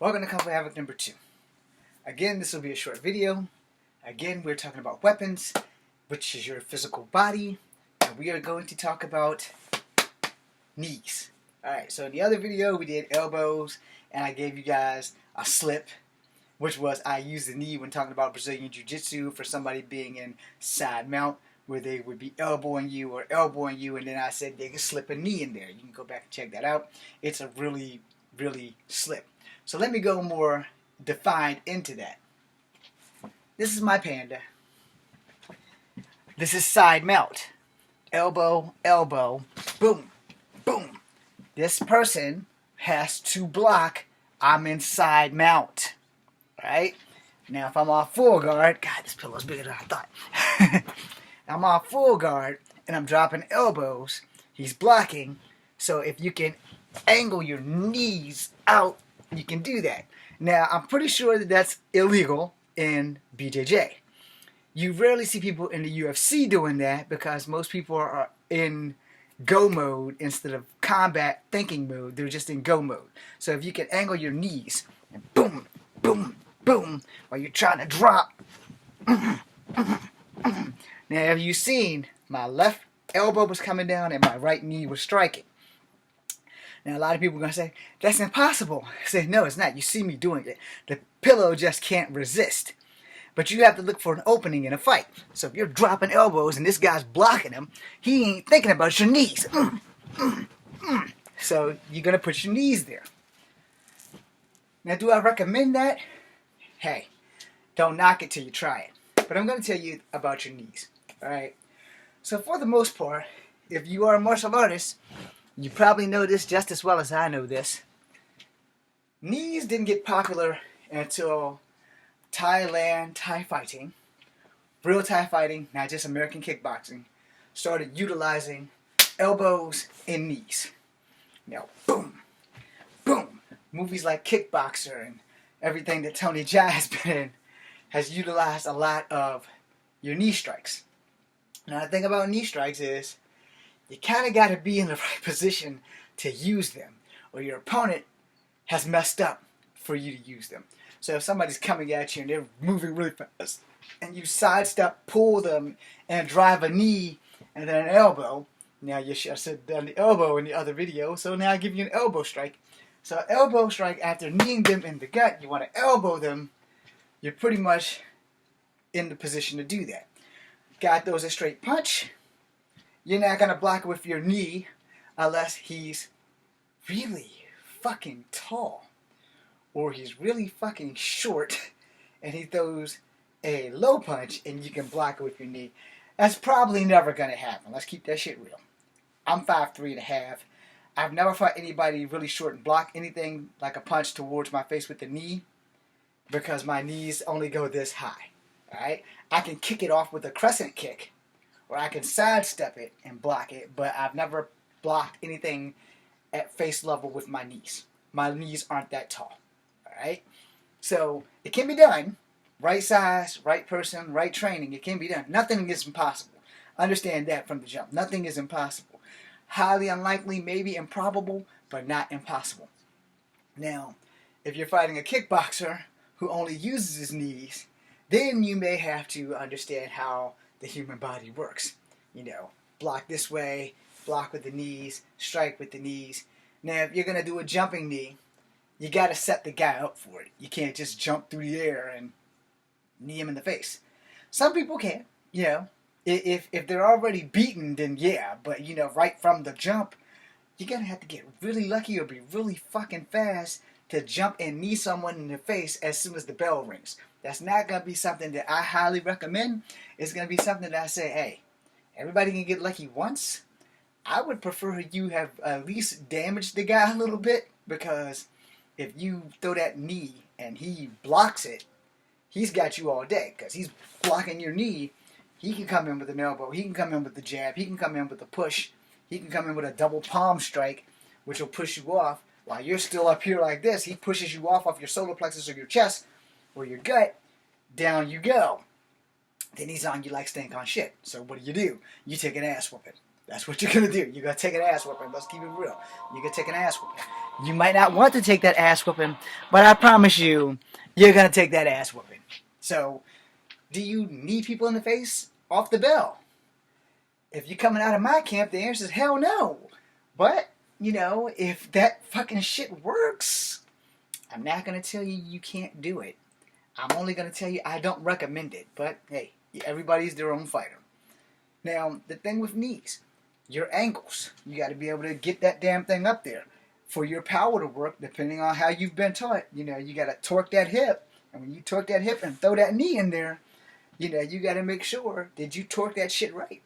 Welcome to Kung Fu Havoc number 2. Again, this will be a short video. Again, we're talking about weapons, which is your physical body, and we are going to talk about knees. Alright, so in the other video, we did elbows, and I gave you guys a slip, which was I used the knee when talking about Brazilian Jiu-Jitsu for somebody being in side mount, where they would be elbowing you, and then I said they could slip a knee in there. You can go back and check that out. It's a really slip. So let me go more defined into that. This is my panda. This is side mount. Elbow, elbow, boom, boom. This person has to block. I'm in side mount. Right? Now if I'm off full guard, God, this pillow's bigger than I thought. I'm off full guard and I'm dropping elbows. He's blocking. So if you can angle your knees out, you can do that. Now, I'm pretty sure that that's illegal in BJJ. You rarely see people in the UFC doing that because most people are in go mode instead of combat thinking mode. They're just in go mode. So if you can angle your knees and boom, boom, boom while you're trying to drop. Now, have you seen my left elbow was coming down and my right knee was striking? Now, a lot of people are going to say, that's impossible. I say, no, it's not. You see me doing it. The pillow just can't resist. But you have to look for an opening in a fight. So if you're dropping elbows and this guy's blocking them, he ain't thinking about your knees. So you're going to put your knees there. Now, do I recommend that? Hey, don't knock it till you try it. But I'm going to tell you about your knees. All right? So for the most part, if you are a martial artist, you probably know this just as well as I know this. Knees didn't get popular until Thailand Thai fighting, real Thai fighting, not just American kickboxing, started utilizing elbows and knees. Now, boom, boom. Movies like Kickboxer and everything that Tony Jaa has been in has utilized a lot of your knee strikes. Now, the thing about knee strikes is you kind of got to be in the right position to use them, or your opponent has messed up for you to use them. So if somebody's coming at you and they're moving really fast, and you sidestep, pull them, and drive a knee and then an elbow. Now you should have said done the elbow in the other video, so now I give you an elbow strike. So elbow strike, after kneeing them in the gut, you want to elbow them. You're pretty much in the position to do that. Guy throws a straight punch. You're not going to block it with your knee unless he's really fucking tall. Or he's really fucking short and he throws a low punch and you can block it with your knee. That's probably never going to happen. Let's keep that shit real. I'm 5'3.5". I've never fought anybody really short and block anything like a punch towards my face with the knee because my knees only go this high. Alright? I can kick it off with a crescent kick, or I can sidestep it and block it, but I've never blocked anything at face level with my knees. My knees aren't that tall. Alright? So, it can be done. Right size, right person, right training, it can be done. Nothing is impossible. Understand that from the jump. Nothing is impossible. Highly unlikely, maybe improbable, but not impossible. Now, if you're fighting a kickboxer who only uses his knees, then you may have to understand how the human body works. You know, block this way, block with the knees, strike with the knees. Now, if you're going to do a jumping knee, you got to set the guy up for it. You can't just jump through the air and knee him in the face. Some people can, you know. If they're already beaten, then yeah. But, you know, right from the jump, you're going to have to get really lucky or be really fucking fast to jump and knee someone in the face as soon as the bell rings. That's not going to be something that I highly recommend. It's going to be something that I say, hey, everybody can get lucky once. I would prefer you have at least damaged the guy a little bit, because if you throw that knee and he blocks it, he's got you all day because he's blocking your knee. He can come in with an elbow. He can come in with the jab. He can come in with a push. He can come in with a double palm strike, which will push you off. While you're still up here like this, he pushes you off your solar plexus or your chest or your gut. Down you go. Then he's on you like stink on shit. So what do? You take an ass whooping. That's what you're going to do. You're going to take an ass whooping. Let's keep it real. You're going to take an ass whooping. You might not want to take that ass whooping, but I promise you, you're going to take that ass whooping. So, do you knee people in the face? Off the bell. If you're coming out of my camp, the answer is hell no. But, if that fucking shit works, I'm not going to tell you you can't do it. I'm only going to tell you I don't recommend it. But, hey, everybody's their own fighter. Now, the thing with knees, your ankles. You got to be able to get that damn thing up there. For your power to work, depending on how you've been taught, you got to torque that hip. And when you torque that hip and throw that knee in there, you got to make sure that you torque that shit right.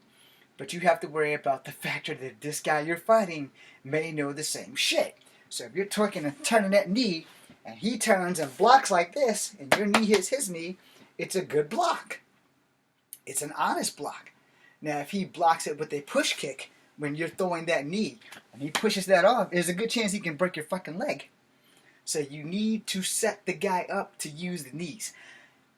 But you have to worry about the factor that this guy you're fighting may know the same shit. So if you're torquing and turning that knee, and he turns and blocks like this, and your knee hits his knee, it's a good block. It's an honest block. Now, if he blocks it with a push kick when you're throwing that knee, and he pushes that off, there's a good chance he can break your fucking leg. So you need to set the guy up to use the knees.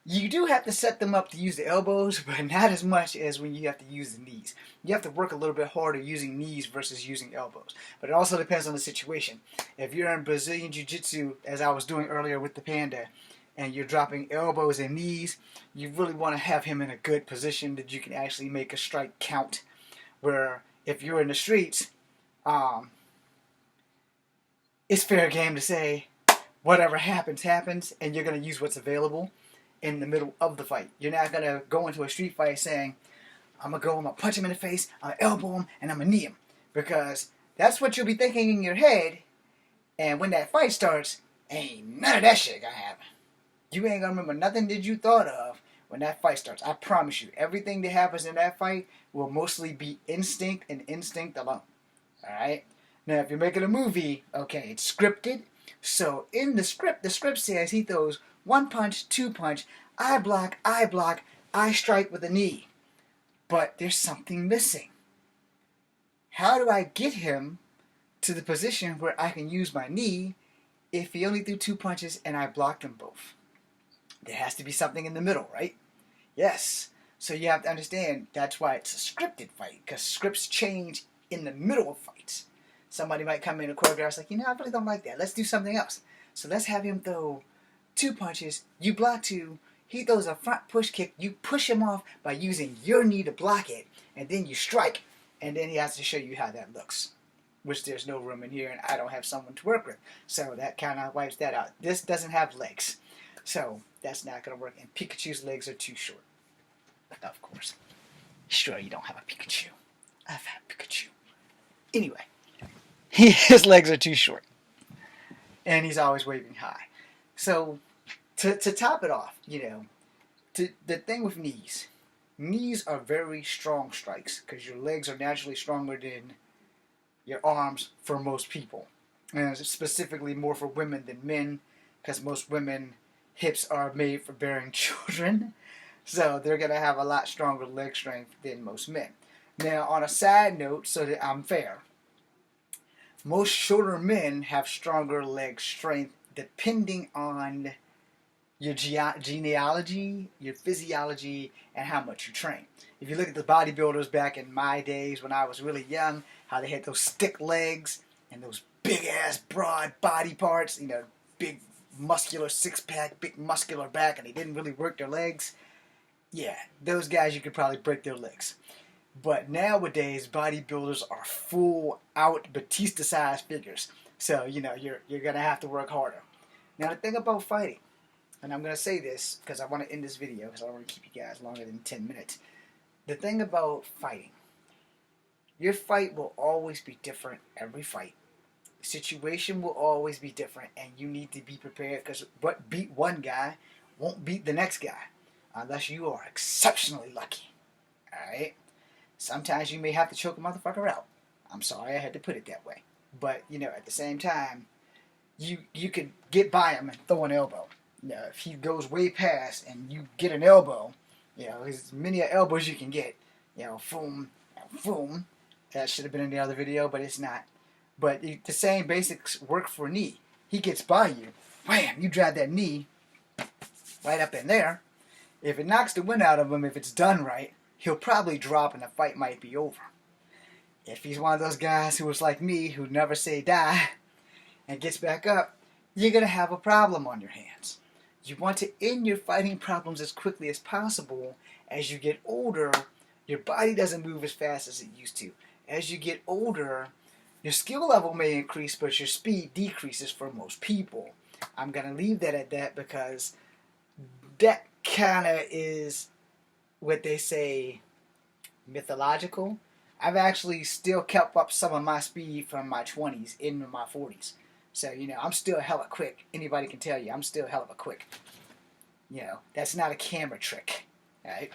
You do have to set them up to use the elbows, but not as much as when you have to use the knees. You have to work a little bit harder using knees versus using elbows. But it also depends on the situation. If you're in Brazilian Jiu-Jitsu, as I was doing earlier with the Panda, and you're dropping elbows and knees, you really want to have him in a good position that you can actually make a strike count. Where if you're in the streets, it's fair game to say, whatever happens, happens, and you're going to use what's available in the middle of the fight. You're not going to go into a street fight saying, I'm going to punch him in the face, I'm going to elbow him, and I'm going to knee him. Because that's what you'll be thinking in your head, and when that fight starts, ain't none of that shit going to happen. You ain't going to remember nothing that you thought of when that fight starts. I promise you, everything that happens in that fight will mostly be instinct and instinct alone. Alright? Now, if you're making a movie, okay, it's scripted. So in the script says he throws 1 punch, 2 punch, I block, I strike with a knee. But there's something missing. How do I get him to the position where I can use my knee if he only threw 2 punches and I blocked them both? There has to be something in the middle, right? Yes. So you have to understand that's why it's a scripted fight, because scripts change in the middle of fights. Somebody might come in and choreograph like, I really don't like that. Let's do something else. So let's have him throw 2 punches, you block 2, he throws a front push kick, you push him off by using your knee to block it, and then you strike, and then he has to show you how that looks. Which there's no room in here, and I don't have someone to work with. So that kind of wipes that out. This doesn't have legs. So that's not going to work, and Pikachu's legs are too short. Of course. Sure, you don't have a Pikachu. I've had Pikachu. Anyway, his legs are too short. And he's always waving high. So, to top it off, the thing with knees. Knees are very strong strikes because your legs are naturally stronger than your arms for most people. And specifically more for women than men, because most women, hips are made for bearing children. So they're going to have a lot stronger leg strength than most men. Now, on a side note, so that I'm fair, most shorter men have stronger leg strength depending on your genealogy, your physiology, and how much you train. If you look at the bodybuilders back in my days when I was really young, how they had those stick legs and those big-ass broad body parts, big muscular six-pack, big muscular back, and they didn't really work their legs. Yeah, those guys, you could probably break their legs. But nowadays, bodybuilders are full-out Batista-sized figures. So, you're going to have to work harder. Now, the thing about fighting, and I'm going to say this because I want to end this video because I don't want to keep you guys longer than 10 minutes. The thing about fighting, your fight will always be different every fight. The situation will always be different, and you need to be prepared because what beat one guy won't beat the next guy unless you are exceptionally lucky. Alright? Sometimes you may have to choke a motherfucker out. I'm sorry I had to put it that way. But, at the same time, you could get by him and throw an elbow. If he goes way past and you get an elbow, as many elbows you can get. Boom, boom. That should have been in the other video, but it's not. But the same basics work for knee. He gets by you. Wham! You drive that knee right up in there. If it knocks the wind out of him, if it's done right, he'll probably drop and the fight might be over. If he's one of those guys who was like me, who never say die, and gets back up, you're going to have a problem on your hands. You want to end your fighting problems as quickly as possible. As you get older, your body doesn't move as fast as it used to. As you get older, your skill level may increase, but your speed decreases for most people. I'm going to leave that at that because that kind of is what they say mythological. I've actually still kept up some of my speed from my 20s into my 40s. So, I'm still hella quick. Anybody can tell you I'm still hella quick. That's not a camera trick. Right?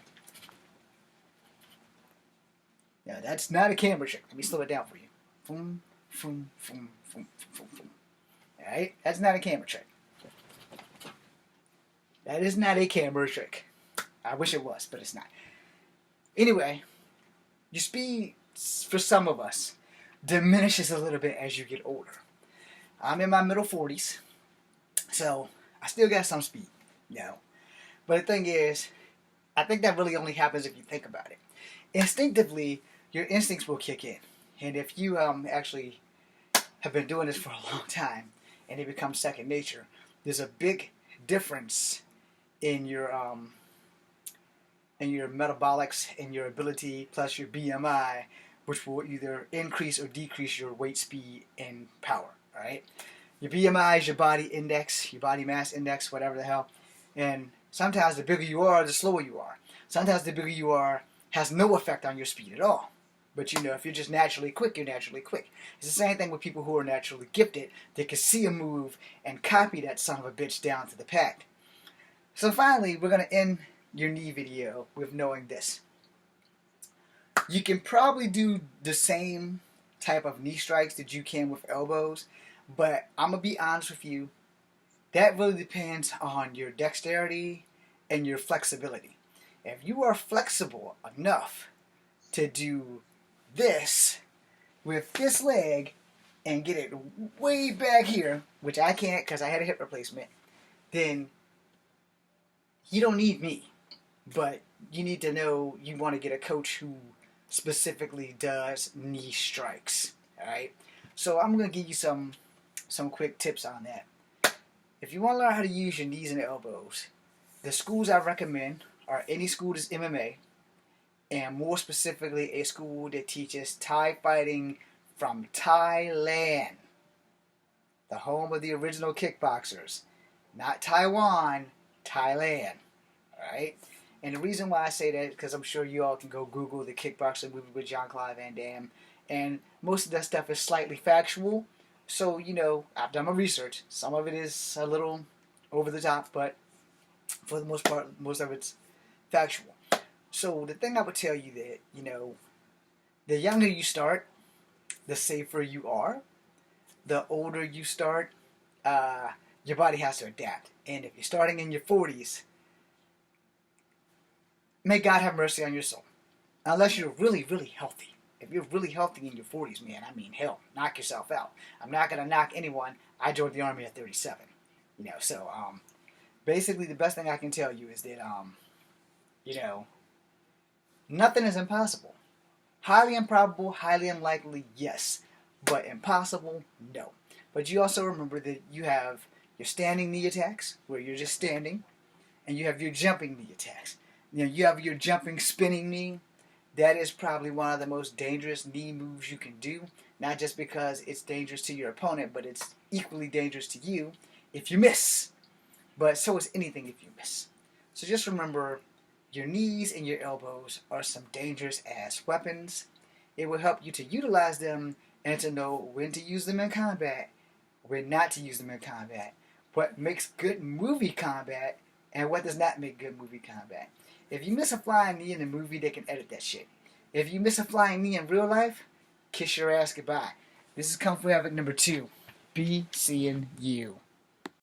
That's not a camera trick. Let me slow it down for you. Boom, boom, boom, boom, boom, boom. Alright? That's not a camera trick. That is not a camera trick. I wish it was, but it's not. Anyway, your speed, for some of us, diminishes a little bit as you get older. I'm in my middle 40s, so I still got some speed, But the thing is, I think that really only happens if you think about it. Instinctively, your instincts will kick in. And if you actually have been doing this for a long time and it becomes second nature, there's a big difference in your metabolics and your ability plus your BMI, which will either increase or decrease your weight, speed, and power. Right? Your BMI is your body index, your body mass index, whatever the hell. And sometimes the bigger you are, the slower you are. Sometimes the bigger you are has no effect on your speed at all. But if you're just naturally quick, you're naturally quick. It's the same thing with people who are naturally gifted. They can see a move and copy that son of a bitch down to the pack. So finally, we're going to end your knee video with knowing this. You can probably do the same type of knee strikes that you can with elbows, but I'm going to be honest with you, that really depends on your dexterity and your flexibility. If you are flexible enough to do this with this leg and get it way back here, which I can't because I had a hip replacement, then you don't need me. But you need to know you want to get a coach who specifically does knee strikes. Alright? So I'm going to give you some quick tips on that. If you want to learn how to use your knees and elbows, the schools I recommend are any school that's MMA, and more specifically a school that teaches Thai fighting from Thailand, the home of the original kickboxers. Not Taiwan, Thailand. Alright? And the reason why I say that is because I'm sure you all can go Google the kickboxing movie with Jean-Claude Van Damme, and most of that stuff is slightly factual. So, I've done my research. Some of it is a little over the top, but for the most part, most of it's factual. So the thing I would tell you that, the younger you start, the safer you are. The older you start, your body has to adapt. And if you're starting in your 40s, may God have mercy on your soul. Unless you're really, really healthy. If you're really healthy in your 40s, man, hell, knock yourself out. I'm not going to knock anyone. I joined the Army at 37. So basically the best thing I can tell you is that, nothing is impossible. Highly improbable, highly unlikely, yes. But impossible, no. But you also remember that you have your standing knee attacks, where you're just standing, and you have your jumping knee attacks. You have your jumping, spinning knee. That is probably one of the most dangerous knee moves you can do. Not just because it's dangerous to your opponent, but it's equally dangerous to you if you miss. But so is anything if you miss. So just remember, your knees and your elbows are some dangerous ass weapons. It will help you to utilize them and to know when to use them in combat, when not to use them in combat, what makes good movie combat, and what does not make good movie combat. If you miss a flying knee in a movie, they can edit that shit. If you miss a flying knee in real life, kiss your ass goodbye. This is Kung Fu Havoc number 2. Be seeing you.